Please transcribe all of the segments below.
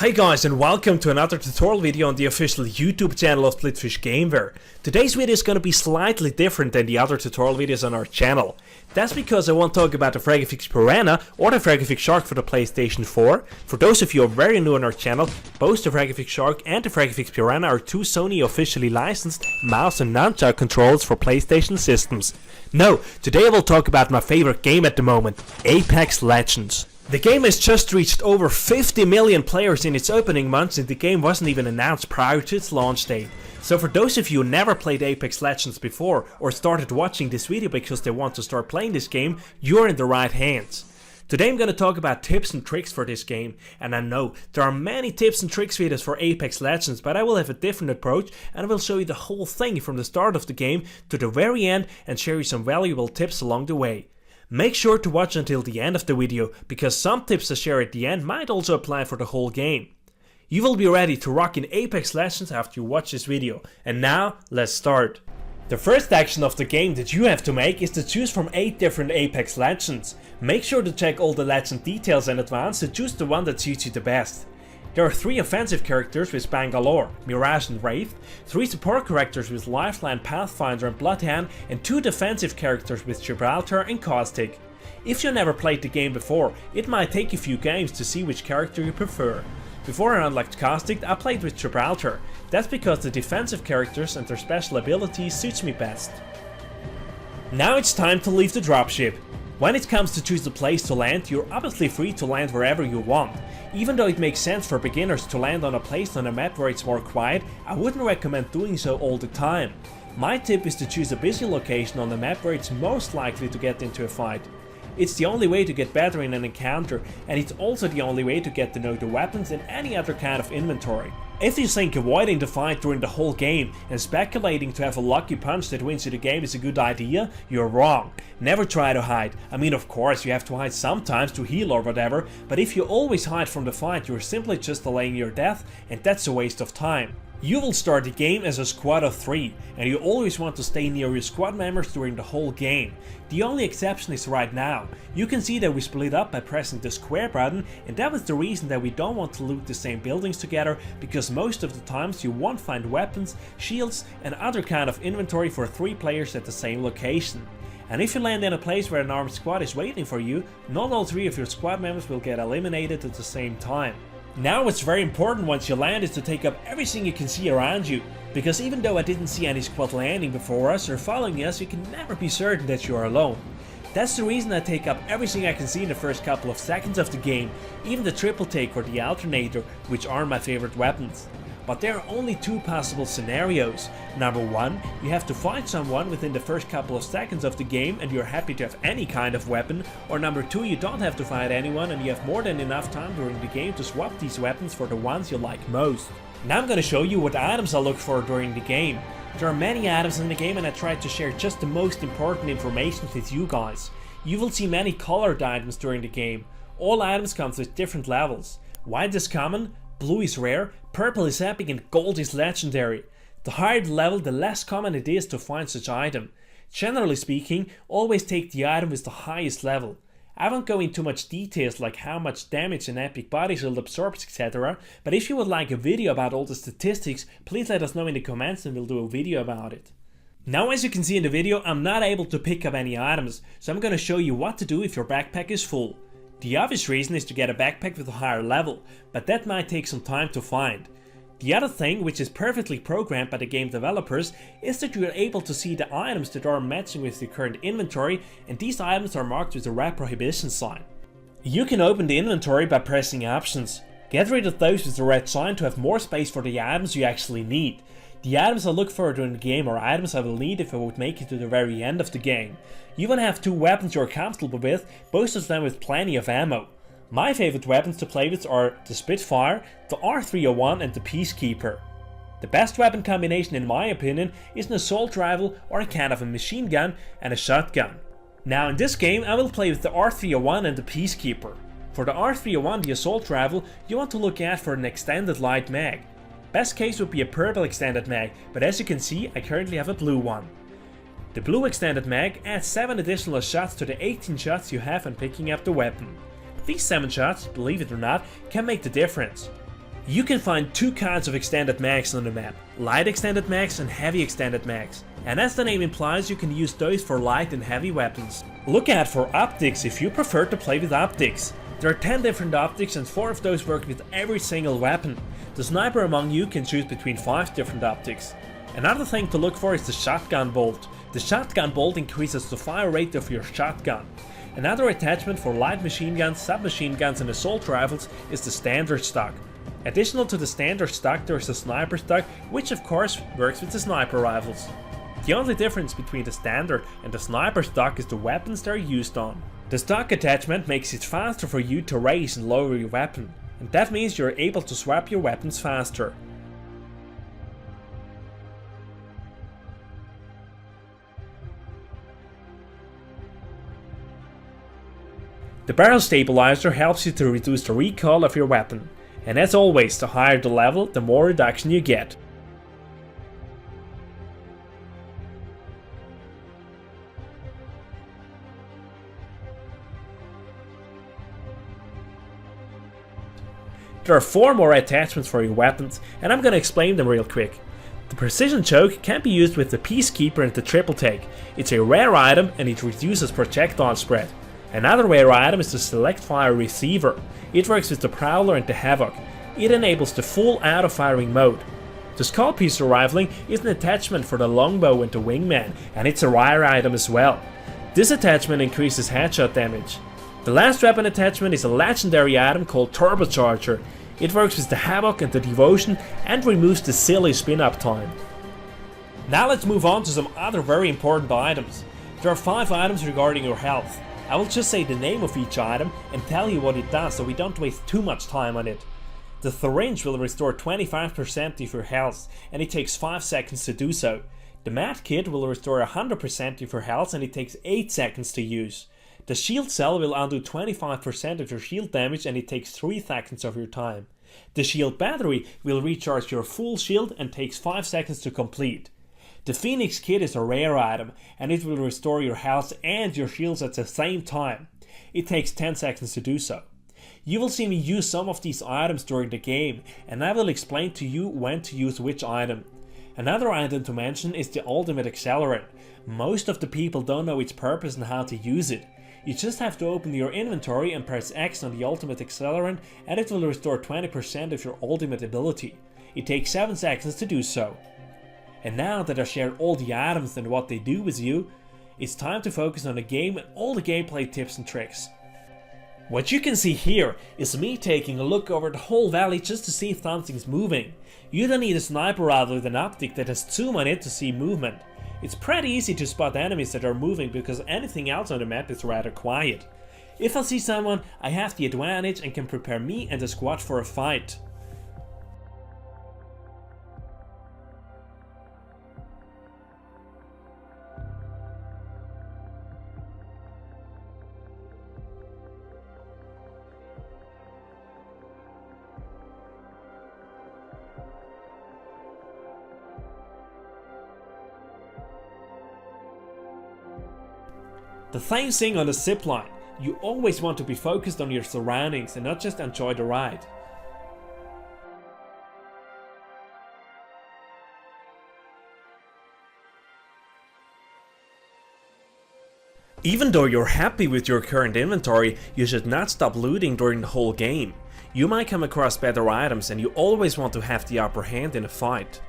Hi guys, and welcome to another tutorial video on the official YouTube channel of Splitfish Gameware. Today's video is going to be slightly different than the other tutorial videos on our channel. That's because I won't talk about the Fragifix Piranha or the Fragifix Shark for the PlayStation 4. For those of you who are very new on our channel, both the Fragifix Shark and the Fragifix Piranha are two Sony officially licensed mouse and nunchuck controls for PlayStation systems. No, today I will talk about my favorite game at the moment, Apex Legends. The game has just reached over 50 million players in its opening months, and the game wasn't even announced prior to its launch date. So for those of you who never played Apex Legends before or started watching this video because they want to start playing this game, you're in the right hands. Today I'm going to talk about tips and tricks for this game, and I know there are many tips and tricks videos for Apex Legends, but I will have a different approach and I will show you the whole thing from the start of the game to the very end and share you some valuable tips along the way. Make sure to watch until the end of the video, because some tips I share at the end might also apply for the whole game. You will be ready to rock in Apex Legends after you watch this video, and now let's start. The first action of the game that you have to make is to choose from 8 different Apex Legends. Make sure to check all the legend details in advance to choose the one that suits you the best. There are 3 offensive characters with Bangalore, Mirage and Wraith, 3 support characters with Lifeline, Pathfinder and Bloodhound, and 2 defensive characters with Gibraltar and Caustic. If you never played the game before, it might take a few games to see which character you prefer. Before I unlocked Caustic, I played with Gibraltar. That's because the defensive characters and their special abilities suits me best. Now it's time to leave the dropship. When it comes to choose the place to land, you're obviously free to land wherever you want. Even though it makes sense for beginners to land on a place on a map where it's more quiet, I wouldn't recommend doing so all the time. My tip is to choose a busy location on the map where it's most likely to get into a fight. It's the only way to get better in an encounter, and it's also the only way to get to know the weapons and any other kind of inventory. If you think avoiding the fight during the whole game and speculating to have a lucky punch that wins you the game is a good idea, you're wrong. Never try to hide. I mean, of course you have to hide sometimes to heal or whatever, but if you always hide from the fight, you're simply just delaying your death, and that's a waste of time. You will start the game as a squad of 3, and you always want to stay near your squad members during the whole game. The only exception is right now. You can see that we split up by pressing the square button, and that was the reason that we don't want to loot the same buildings together, because most of the times you won't find weapons, shields and other kind of inventory for 3 players at the same location. And if you land in a place where an armed squad is waiting for you, not all 3 of your squad members will get eliminated at the same time. Now what's very important once you land is to take up everything you can see around you, because even though I didn't see any squad landing before us or following us, you can never be certain that you are alone. That's the reason I take up everything I can see in the first couple of seconds of the game, even the triple take or the alternator, which are my favorite weapons. But there are only 2 possible scenarios. Number 1, you have to find someone within the first couple of seconds of the game and you're happy to have any kind of weapon, or number 2, you don't have to find anyone and you have more than enough time during the game to swap these weapons for the ones you like most. Now I'm gonna show you what items I look for during the game. There are many items in the game and I tried to share just the most important information with you guys. You will see many colored items during the game. All items come with different levels. White is common, blue is rare, purple is epic and gold is legendary. The higher the level, the less common it is to find such item. Generally speaking, always take the item with the highest level. I won't go into much details like how much damage an epic body shield absorbs, etc. But if you would like a video about all the statistics, please let us know in the comments and we'll do a video about it. Now as you can see in the video, I'm not able to pick up any items, so I'm gonna show you what to do if your backpack is full. The obvious reason is to get a backpack with a higher level, but that might take some time to find. The other thing, which is perfectly programmed by the game developers, is that you are able to see the items that are matching with your current inventory, and these items are marked with a red prohibition sign. You can open the inventory by pressing options. Get rid of those with the red sign to have more space for the items you actually need. The items I look for during the game are items I will need if I would make it to the very end of the game. You want to have 2 weapons you are comfortable with, both of them with plenty of ammo. My favorite weapons to play with are the Spitfire, the R301 and the Peacekeeper. The best weapon combination in my opinion is an assault rifle or a kind of a machine gun and a shotgun. Now in this game I will play with the R301 and the Peacekeeper. For the R301, the assault rifle, you want to look out for an extended light mag. Best case would be a purple extended mag, but as you can see I currently have a blue one. The blue extended mag adds 7 additional shots to the 18 shots you have when picking up the weapon. These 7 shots, believe it or not, can make the difference. You can find two kinds of extended mags on the map, light extended mags and heavy extended mags. And as the name implies, you can use those for light and heavy weapons. Look out for optics if you prefer to play with optics. There are 10 different optics and 4 of those work with every single weapon. The sniper among you can choose between 5 different optics. Another thing to look for is the shotgun bolt. The shotgun bolt increases the fire rate of your shotgun. Another attachment for light machine guns, submachine guns and assault rifles is the standard stock. Additional to the standard stock there is the sniper stock, which of course works with the sniper rifles. The only difference between the standard and the sniper stock is the weapons they're used on. The stock attachment makes it faster for you to raise and lower your weapon, and that means you're able to swap your weapons faster. The barrel stabilizer helps you to reduce the recoil of your weapon, and as always, the higher the level, the more reduction you get. There are 4 more attachments for your weapons, and I'm gonna explain them real quick. The precision choke can be used with the Peacekeeper and the triple take. It's a rare item and it reduces projectile spread. Another rare item is the select fire receiver. It works with the Prowler and the Havoc. It enables the full auto-firing mode. The skull pistol rifling is an attachment for the longbow and the wingman, and it's a rare item as well. This attachment increases headshot damage. The last weapon attachment is a legendary item called Turbocharger. It works with the Havoc and the Devotion and removes the silly spin-up time. Now let's move on to some other very important items. There are 5 items regarding your health. I will just say the name of each item and tell you what it does so we don't waste too much time on it. The syringe will restore 25% of your health and it takes 5 seconds to do so. The med kit will restore 100% of your health and it takes 8 seconds to use. The shield cell will undo 25% of your shield damage and it takes 3 seconds of your time. The shield battery will recharge your full shield and takes 5 seconds to complete. The Phoenix kit is a rare item and it will restore your health and your shields at the same time. It takes 10 seconds to do so. You will see me use some of these items during the game and I will explain to you when to use which item. Another item to mention is the Ultimate Accelerant. Most of the people don't know its purpose and how to use it. You just have to open your inventory and press X on the Ultimate Accelerant and it will restore 20% of your ultimate ability. It takes 7 seconds to do so. And now that I shared all the items and what they do with you, it's time to focus on the game and all the gameplay tips and tricks. What you can see here is me taking a look over the whole valley just to see if something's moving. You don't need a sniper rather than optic that has zoom on it to see movement. It's pretty easy to spot enemies that are moving because anything else on the map is rather quiet. If I see someone, I have the advantage and can prepare me and the squad for a fight. The same thing on the zipline. You always want to be focused on your surroundings and not just enjoy the ride. Even though you're happy with your current inventory, you should not stop looting during the whole game. You might come across better items and you always want to have the upper hand in a fight.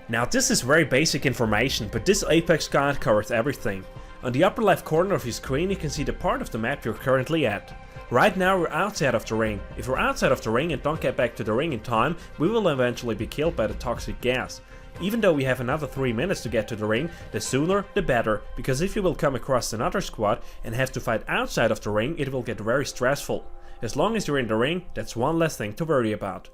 Now this is very basic information, but this Apex guide covers everything. On the upper left corner of your screen you can see the part of the map you're currently at. Right now we're outside of the ring. If we're outside of the ring and don't get back to the ring in time, we will eventually be killed by the toxic gas. Even though we have another 3 minutes to get to the ring, the sooner the better, because if you will come across another squad and have to fight outside of the ring, it will get very stressful. As long as you're in the ring, that's one less thing to worry about.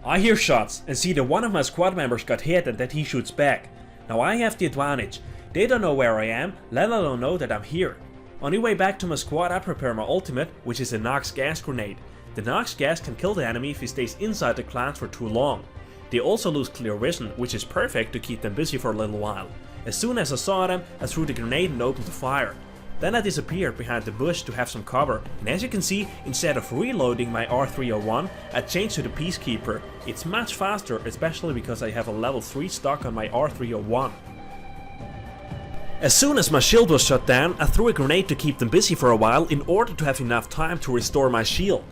I hear shots and see that one of my squad members got hit and that he shoots back. Now I have the advantage. They don't know where I am, let alone know that I'm here. On your way back to my squad I prepare my ultimate, which is a Nox gas grenade. The Nox gas can kill the enemy if he stays inside the clans for too long. They also lose clear vision, which is perfect to keep them busy for a little while. As soon as I saw them, I threw the grenade and opened the fire. Then I disappeared behind the bush to have some cover, and as you can see, instead of reloading my R301, I changed to the Peacekeeper. It's much faster, especially because I have a level 3 stock on my R301. As soon as my shield was shut down, I threw a grenade to keep them busy for a while in order to have enough time to restore my shield.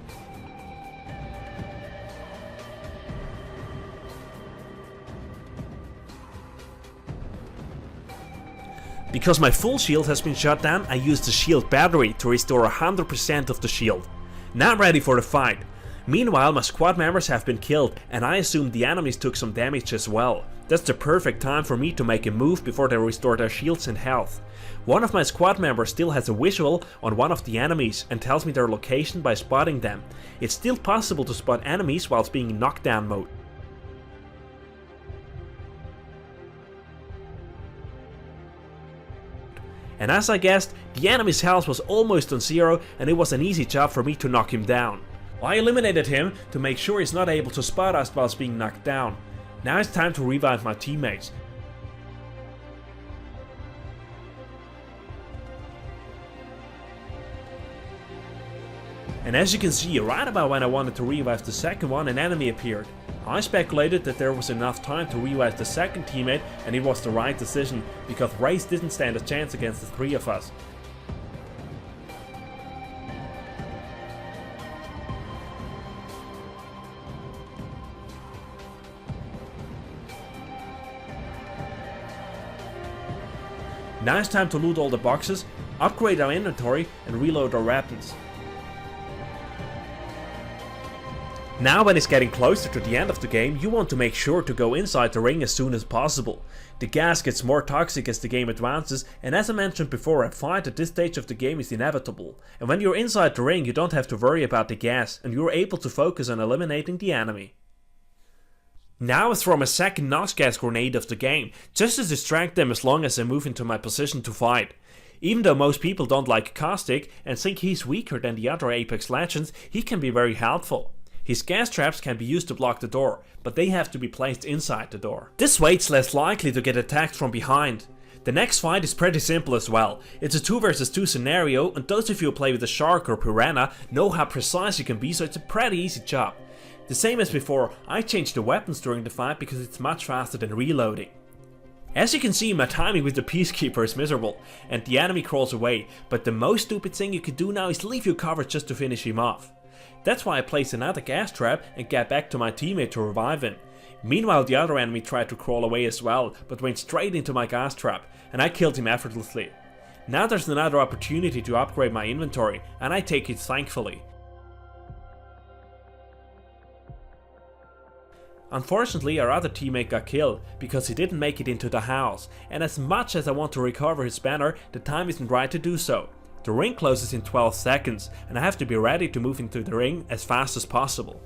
Because my full shield has been shut down, I used the shield battery to restore 100% of the shield. Now I'm ready for the fight. Meanwhile, my squad members have been killed, and I assume the enemies took some damage as well. That's the perfect time for me to make a move before they restore their shields and health. One of my squad members still has a visual on one of the enemies and tells me their location by spotting them. It's still possible to spot enemies whilst being in knockdown mode. And as I guessed, the enemy's health was almost on 0 and it was an easy job for me to knock him down. I eliminated him to make sure he's not able to spot us whilst being knocked down. Now it's time to revive my teammates. And as you can see, right about when I wanted to revive the second one, an enemy appeared. I speculated that there was enough time to revive the second teammate, and it was the right decision, because Race didn't stand a chance against the 3 of us. Now it's time to loot all the boxes, upgrade our inventory and reload our weapons. Now when it's getting closer to the end of the game, you want to make sure to go inside the ring as soon as possible. The gas gets more toxic as the game advances, and as I mentioned before, a fight at this stage of the game is inevitable. And when you're inside the ring, you don't have to worry about the gas, and you're able to focus on eliminating the enemy. Now I throw my second Nox gas grenade of the game, just to distract them as long as I move into my position to fight. Even though most people don't like Caustic and think he's weaker than the other Apex Legends, he can be very helpful. His gas traps can be used to block the door, but they have to be placed inside the door. This way it's less likely to get attacked from behind. The next fight is pretty simple as well. It's a 2 vs 2 scenario, and those of you who play with a Shark or Piranha know how precise you can be, so it's a pretty easy job. The same as before, I changed the weapons during the fight because it's much faster than reloading. As you can see, my timing with the Peacekeeper is miserable, and the enemy crawls away, but the most stupid thing you could do now is leave your cover just to finish him off. That's why I placed another gas trap and get back to my teammate to revive him. Meanwhile, the other enemy tried to crawl away as well, but went straight into my gas trap, and I killed him effortlessly. Now there's another opportunity to upgrade my inventory, and I take it thankfully. Unfortunately, our other teammate got killed, because he didn't make it into the house, and as much as I want to recover his banner, the time isn't right to do so. The ring closes in 12 seconds, and I have to be ready to move into the ring as fast as possible.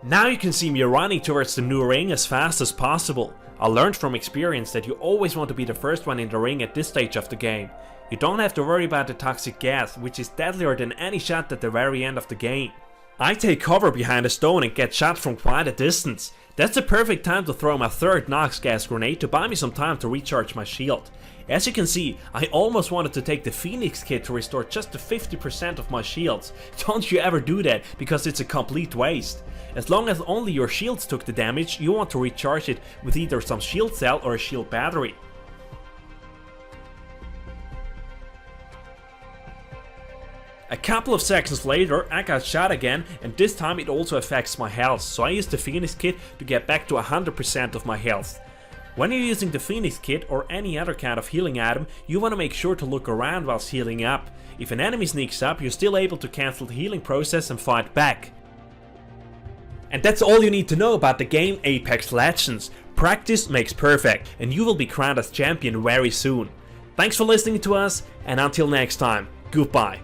Now you can see me running towards the new ring as fast as possible. I learned from experience that you always want to be the first one in the ring at this stage of the game. You don't have to worry about the toxic gas, which is deadlier than any shot at the very end of the game. I take cover behind a stone and get shot from quite a distance. That's the perfect time to throw my third Nox gas grenade to buy me some time to recharge my shield. As you can see, I almost wanted to take the Phoenix kit to restore just the 50% of my shields. Don't you ever do that, because it's a complete waste. As long as only your shields took the damage, you want to recharge it with either some shield cell or a shield battery. A couple of seconds later, I got shot again, and this time it also affects my health, so I used the Phoenix kit to get back to 100% of my health. When you're using the Phoenix kit or any other kind of healing item, you want to make sure to look around whilst healing up. If an enemy sneaks up, you're still able to cancel the healing process and fight back. And that's all you need to know about the game Apex Legends. Practice makes perfect, and you will be crowned as champion very soon. Thanks for listening to us, and until next time, goodbye.